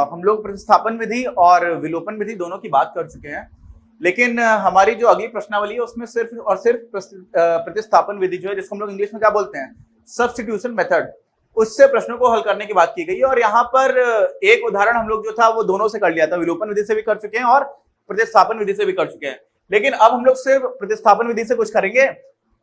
हम लोग प्रतिस्थापन विधि और विलोपन विधि दोनों की बात कर चुके हैं, लेकिन हमारी जो अगली प्रश्नावली है उसमें सिर्फ और सिर्फ प्रतिस्थापन विधि जो है, जिसको हम लोग इंग्लिश में क्या बोलते हैं, सब्स्टिट्यूशन मेथड, उससे प्रश्नों को हल करने की बात की गई है। और यहाँ पर एक उदाहरण हम लोग जो था वो दोनों से कर लिया था, विलोपन विधि से भी कर चुके हैं और प्रतिस्थापन विधि से भी कर चुके हैं। लेकिन अब हम लोग सिर्फ प्रतिस्थापन विधि से कुछ करेंगे।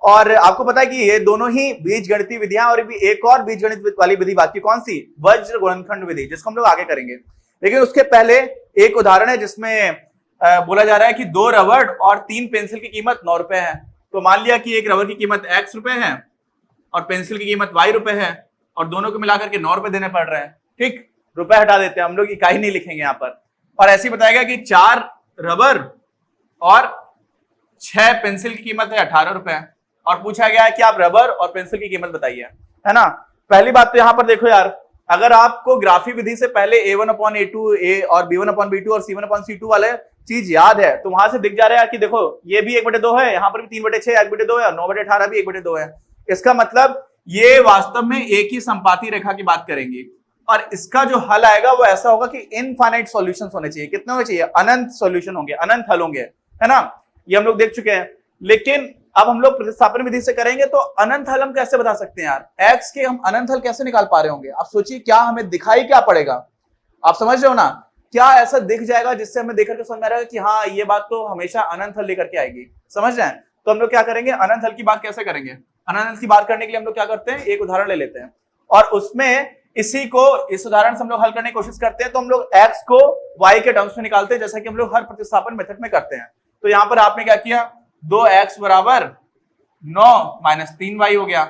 और आपको पता है कि ये दोनों ही बीजगणितीय विधियां, और भी एक और बीजगणित वाली विधि बाकी, कौन सी, वज्र गुणनखंड विधि, जिसको हम लोग आगे करेंगे। लेकिन उसके पहले एक उदाहरण है जिसमें बोला जा रहा है कि 2 रबड़ और 3 पेंसिल की कीमत 9 रुपए है। तो मान लिया कि एक रबड़ की कीमत x रुपए है और पेंसिल की कीमत y रुपए है, और दोनों को मिलाकर के 9 रुपए देने पड़ रहे हैं। ठीक, रुपए हटा देते हैं हम लोग, इकाई नहीं लिखेंगे यहाँ पर। और ऐसे ही बताया गया कि 4 रबड़ और 6 पेंसिल की कीमत है 18 रुपए, और पूछा गया है कि आप रबर और पेंसिल की कीमत बताइए, है ना। पहली बात तो यहाँ पर देखो यार, अगर आपको ग्राफी विधि से पहले a1/a2 a और b1/b2 और c1/c2 वाले चीज याद है, तो वहां से दिख जा रहा है कि देखो ये भी 1/2 है, यहाँ पर भी 3/6 1/2 है, 9/18 भी 1/2 है। इसका मतलब ये वास्तव में एक ही संपाती रेखा की बात करेंगी, और इसका जो हल आएगा वो ऐसा होगा कि इनफाइनाइट सॉल्यूशंस होने चाहिए। कितने होने चाहिए, अनंत सॉल्यूशन होंगे, अनंत हल होंगे, है ना। ये हम लोग देख चुके हैं। लेकिन अब हम लोग प्रतिस्थापन विधि से करेंगे, तो अनंत हल हम कैसे बता सकते हैं यार, x के हम अनंत हल कैसे निकाल पा रहे होंगे। आप सोचिए, क्या हमें दिखाई क्या पड़ेगा, आप समझ रहे हो ना, क्या ऐसा दिख जाएगा जिससे हमें देख करके समझ में आ रहा है कि हाँ ये बात तो हमेशा अनंत हल लेकर के आएगी, समझ रहे हैं। तो हम लोग क्या करेंगे, अनंत हल की बात कैसे करेंगे। अनंत हल की बात करने के लिए हम लोग क्या करते हैं, एक उदाहरण ले लेते हैं, और उसमें इसी को, इस उदाहरण से हम लोग हल करने की कोशिश करते हैं। तो हम लोग x को y के टर्म्स में निकालते हैं, जैसा कि हम लोग हर प्रतिस्थापन मेथड में करते हैं। तो यहाँ पर आपने क्या किया, 2x बराबर 9 - 3y हो गया।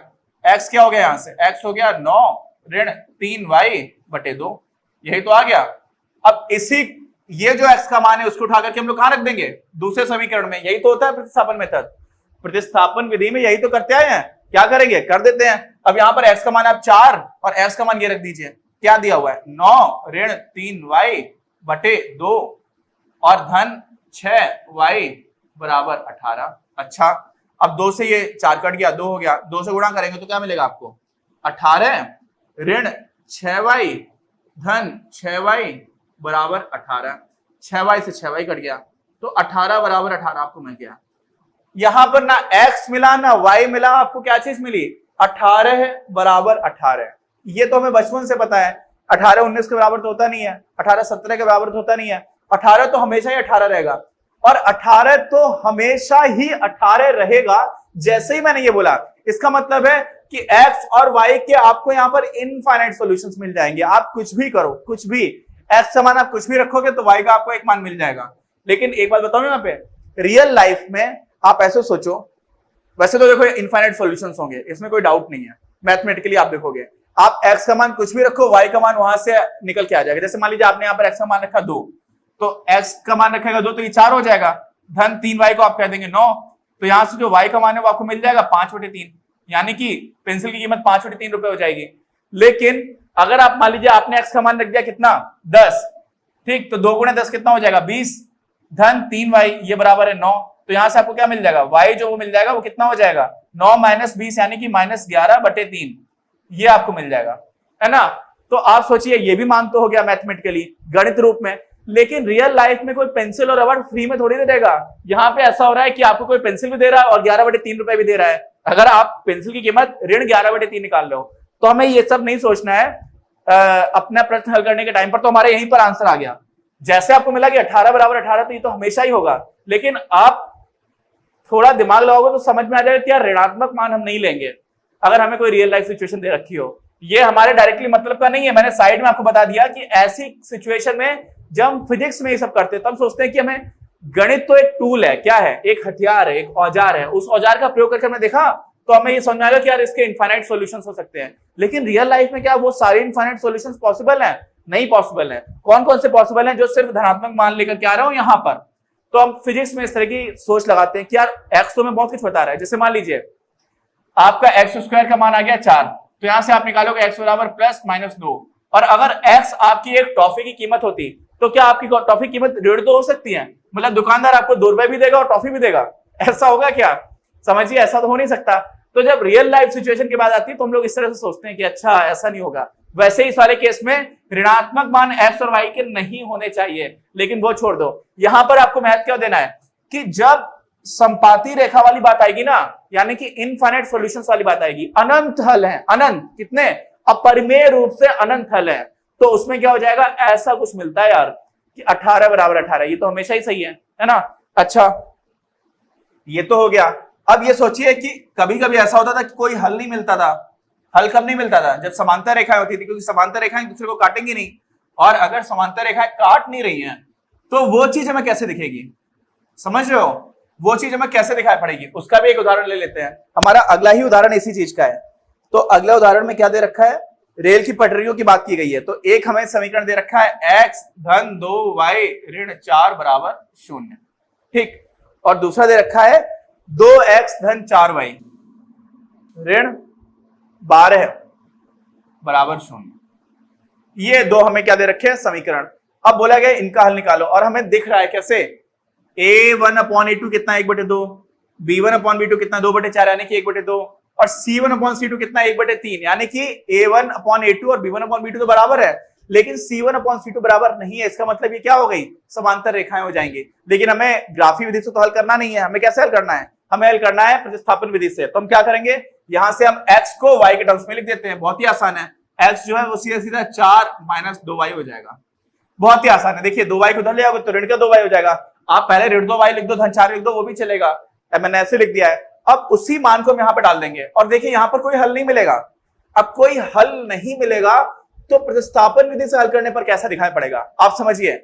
x क्या हो गया, यहां से x हो गया 9 ऋण 3y/2, यही तो आ गया। अब इसी, ये जो x का मान है उसको उठा करके हम लोग कहां रख देंगे, दूसरे समीकरण में। यही तो होता है प्रतिस्थापन मेथड, प्रतिस्थापन विधि में यही तो करते आए हैं। क्या करेंगे, कर देते हैं। अब यहाँ पर x का मान आप 4 और x का मान ये रख दीजिए, क्या दिया हुआ है, 9 ऋण 3y/2 और धन 6y = 18। अच्छा, अब 2 से ये 4 कट गया, 2 हो गया, 2 से गुणा करेंगे तो क्या मिलेगा आपको, 18 ऋण 6y धन 6y = 18। 6y से 6y कट गया, तो 18 = 18 आपको मिल गया। यहां पर ना x मिला ना y मिला, आपको क्या चीज मिली, 18 = 18। ये तो हमें बचपन से पता है, 18 19 के बराबर तो होता नहीं है, 18 17 के बराबर तो होता नहीं है, 18 तो हमेशा ही 18 रहेगा, और 18 तो हमेशा ही 18 रहेगा। जैसे ही मैंने ये बोला, इसका मतलब है कि x और y के आपको यहाँ पर इनफाइनाइट सॉल्यूशंस मिल जाएंगे। आप कुछ भी करो, कुछ भी, x का मान आप कुछ भी रखोगे तो y का आपको एक मान मिल जाएगा। लेकिन एक बात बताऊं, यहाँ पे रियल लाइफ में आप ऐसे सोचो, वैसे तो देखो इनफाइनाइट सॉल्यूशंस होंगे, इसमें कोई डाउट नहीं है। मैथमेटिकली आप देखोगे, आप x का मान कुछ भी रखो, y का मान वहां से निकल के आ जाएगा। जैसे मान लीजिए आपने यहाँ पर x का मान रखा 2, तो x का मान रखेगा 2 तो ये 4 हो जाएगा, धन 3y को आप कह देंगे 9, तो यहां से जो y का मान है वो आपको मिल जाएगा 5/3, यानी कि पेंसिल की कीमत 5/3 रुपए हो जाएगी। लेकिन अगर आप मान लीजिए आपने x का मान रख दिया कितना, 10, ठीक, तो 2 × 10 कितना हो जाएगा, 20, धन 3y ये बराबर है 9, तो यहां से आपको क्या मिल जाएगा, y जो वो मिल जाएगा वो कितना हो जाएगा, 9 - 20 यानी कि -11/3, ये आपको मिल जाएगा, है ना। तो आप सोचिए, ये भी मान तो हो गया मैथमेटिकली, गणित रूप में। लेकिन रियल लाइफ में कोई पेंसिल और रबड़ फ्री में थोड़ी दे देगा। यहाँ पे ऐसा हो रहा है कि आपको कोई पेंसिल भी दे रहा है और 11/3 रुपए भी दे रहा है। अगर आप पेंसिल की कीमत ऋण 11/3 निकाल रहे हो, तो हमें ये सब नहीं सोचना है। अपना प्रश्न हल करने के टाइम पर तो हमारे यहीं पर आंसर आ गया। जैसे आपको मिला कि 18 = 18, तो ये तो हमेशा ही होगा। लेकिन आप थोड़ा दिमाग लगाओगे तो समझ में आ जाएगा कि यार ऋणात्मक मान हम नहीं लेंगे अगर हमें कोई रियल लाइफ सिचुएशन दे रखी हो। ये हमारे डायरेक्टली मतलब का नहीं है। मैंने साइड में आपको बता दिया कि ऐसी सिचुएशन में जब हम फिजिक्स में ये सब करते हैं तब सोचते हैं कि हमें गणित तो एक टूल है, क्या है, एक हथियार है, एक औजार है। उस औजार का प्रयोग करके हमने देखा तो हमें ये समझ आएगा कि यार इसके इनफाइनाइट सॉल्यूशंस हो सकते हैं। लेकिन रियल लाइफ में क्या वो सारे इनफाइनाइट सॉल्यूशंस पॉसिबल हैं? नहीं पॉसिबल है। कौन कौन से पॉसिबल हैं? जो सिर्फ धनात्मक मान लेकर के आ रहा हूं यहाँ पर। तो हम फिजिक्स में इस तरह की सोच लगाते हैं कि यार एक्स तो हमें बहुत कुछ बता रहा है। जैसे मान लीजिए आपका x² का मान आ गया 4, तो यहां से आप निकालोगे x बराबर +-2। और अगर x आपकी एक टॉफी की कीमत होती तो क्या आपकी टॉफी की कीमत 1.5 हो सकती है? मतलब दुकानदार आपको 2 रुपए भी देगा और टॉफी भी देगा, ऐसा होगा क्या? समझिए, ऐसा तो हो नहीं सकता। तो जब रियल लाइफ सिचुएशन की बात आती है तो हम लोग इस तरह से सोचते हैं कि अच्छा ऐसा नहीं होगा। वैसे ही सारे केस में ऋणात्मक मान x और y के नहीं होने चाहिए, लेकिन वो छोड़ दो। यहां पर आपको महत्व क्या देना है कि जब संपाती रेखा वाली बात आएगी ना, यानी कि इनफाइनाइट सॉल्यूशंस वाली बात आएगी, अनंत हल है, अनंत कितने, अपरिमेय रूप से अनंत हल है, तो उसमें क्या हो जाएगा, ऐसा कुछ मिलता है यार कि 18 बराबर 18, ये तो हमेशा ही सही है ना। अच्छा ये तो हो गया। अब ये सोचिए कि कभी कभी ऐसा होता था कि कोई हल नहीं मिलता था। हल कब नहीं मिलता था, जब समांतर रेखाएं होती थी, क्योंकि समांतर रेखाएं दूसरे को काटेंगी नहीं, और अगर समांतर रेखाएं काट नहीं रही हैं तो वो चीज हमें कैसे दिखेगी, समझ रहे हो, वो चीज हमें कैसे दिखाई पड़ेगी, उसका भी एक उदाहरण ले लेते हैं। हमारा अगला ही उदाहरण इसी चीज का है। तो अगला उदाहरण में क्या दे रखा है, रेल की पटरियों की बात की गई है। तो एक हमें समीकरण दे रखा है x धन 2y ऋण 4 बराबर 0, ठीक, और दूसरा दे रखा है 2x धन 4y ऋण 12 बराबर 0। ये दो हमें क्या दे रखे हैं, समीकरण। अब बोला गया इनका हल निकालो, और हमें दिख रहा है कैसे, a1/a2 कितना 1/2, b1/b2 कितना 2/4 यानी कि 1/2, और c1/c2 कितना 1/3 यानी कि a1/a2 और b1/b2 तो बराबर है, लेकिन c1/c2 बराबर नहीं है। इसका मतलब ये क्या हो गई, समांतर रेखाएं हो जाएंगी। लेकिन हमें ग्राफी विधि से तो हल करना नहीं है, हमें कैसे हल करना है, हमें हल करना है प्रतिस्थापन विधि से। तो हम क्या करेंगे, यहां से हम x को y के टर्म्स में लिख देते हैं, बहुत ही आसान है। x जो है वो सीधा सीधा 4 - 2y हो जाएगा, बहुत ही आसान है। देखिए 2y को उधर ले आओगे तो ऋण का 2y हो जाएगा, आप पहले ऋण 2y लिख दो, धन 4 लिख दो, वो भी चलेगा। मैंने ऐसे लिख दिया है। अब उसी मान को हम यहाँ पे डाल देंगे, और देखिए यहाँ पर कोई हल नहीं मिलेगा। अब कोई हल नहीं मिलेगा तो प्रतिस्थापन विधि से हल करने पर कैसा दिखाई पड़ेगा, आप समझिए,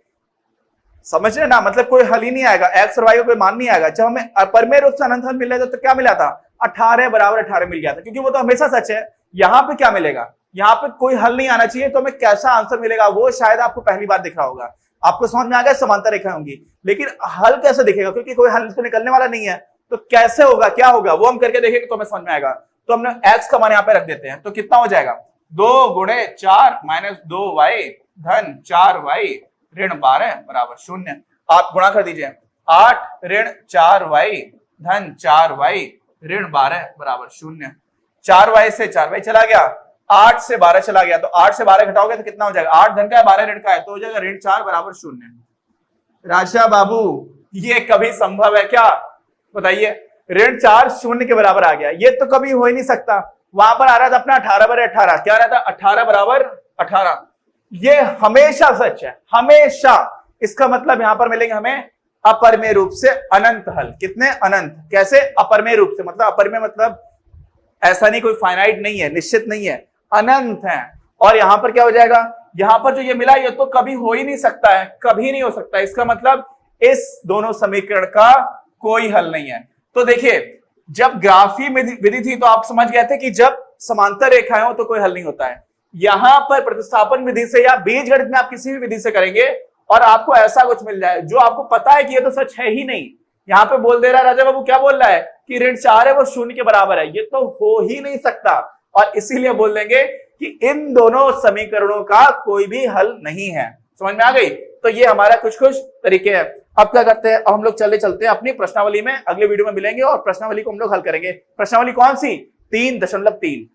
समझ रहे ना, मतलब कोई हल ही नहीं आएगा, x और y का कोई मान नहीं आएगा। जब हमें अपरिमेय रूप से अनंत हल मिल रहा था तो क्या मिला था, 18 बराबर 18 मिल गया था, क्योंकि वो तो हमेशा सच है। यहाँ पे क्या मिलेगा, यहाँ पे कोई हल नहीं आना चाहिए, तो हमें कैसा आंसर मिलेगा वो शायद आपको पहली बार दिख रहा होगा। आपको समझ में आ गया समांतर रेखाएं होंगी, लेकिन हल कैसे दिखेगा, क्योंकि कोई हल तो निकलने वाला नहीं है, तो कैसे होगा, क्या होगा, वो हम करके देखेंगे तो हमें समझ में आएगा। तो हमने x का मान यहाँ पे रख देते हैं, तो कितना हो जाएगा, 2 × 4 - 2y धन 4y ऋण 12 बराबर 0। आप गुणा कर दीजिए, 8 ऋण 4y धन 4y ऋण 12 बराबर 0। 4y से 4y चला गया, 8 से 12 चला गया, तो 8 से 12 घटाओगे तो कितना हो जाएगा, 8 धन का है 12 ऋण का है, तो हो जाएगा ऋण 4 बराबर 0। राजा बाबू ये कभी संभव है क्या, बताइए, ऋण 4 0 के बराबर आ गया, ये तो कभी हो ही नहीं सकता। वहां पर आ रहा था अपना 18/18, क्या रहा था, 18 बराबर 18, ये हमेशा सच है, हमेशा। इसका मतलब यहां पर मिलेंगे हमें अपरिमेय रूप से अनंत हल, कितने, अनंत, कैसे, अपरिमेय रूप से, मतलब अपरिमेय मतलब ऐसा नहीं, कोई फाइनाइट नहीं है, निश्चित नहीं है, अनंत है। और यहां पर क्या हो जाएगा, यहां पर जो ये मिला ये तो कभी हो ही नहीं सकता है, कभी नहीं हो सकता। इसका मतलब इस दोनों समीकरण का कोई हल नहीं है। तो देखिए जब ग्राफी विधि थी तो आप समझ गए थे कि जब समांतर रेखाएं हो तो कोई हल नहीं होता है। यहां पर प्रतिस्थापन विधि से या बीजगणित में आप किसी भी विधि से करेंगे और आपको ऐसा कुछ मिल जाए जो आपको पता है कि ये तो सच है ही नहीं। यहाँ पे बोल दे रहा है राजा बाबू, क्या बोल रहा है कि ऋण 4 है वो 0 के बराबर है, ये तो हो ही नहीं सकता, और इसीलिए बोल देंगे कि इन दोनों समीकरणों का कोई भी हल नहीं है। समझ में आ गई। तो ये हमारा कुछ तरीके हैं। अब क्या करते हैं, अब हम लोग चलते हैं अपनी प्रश्नावली में, अगले वीडियो में मिलेंगे और प्रश्नावली को हम लोग हल करेंगे। प्रश्नावली कौन सी, 3.3।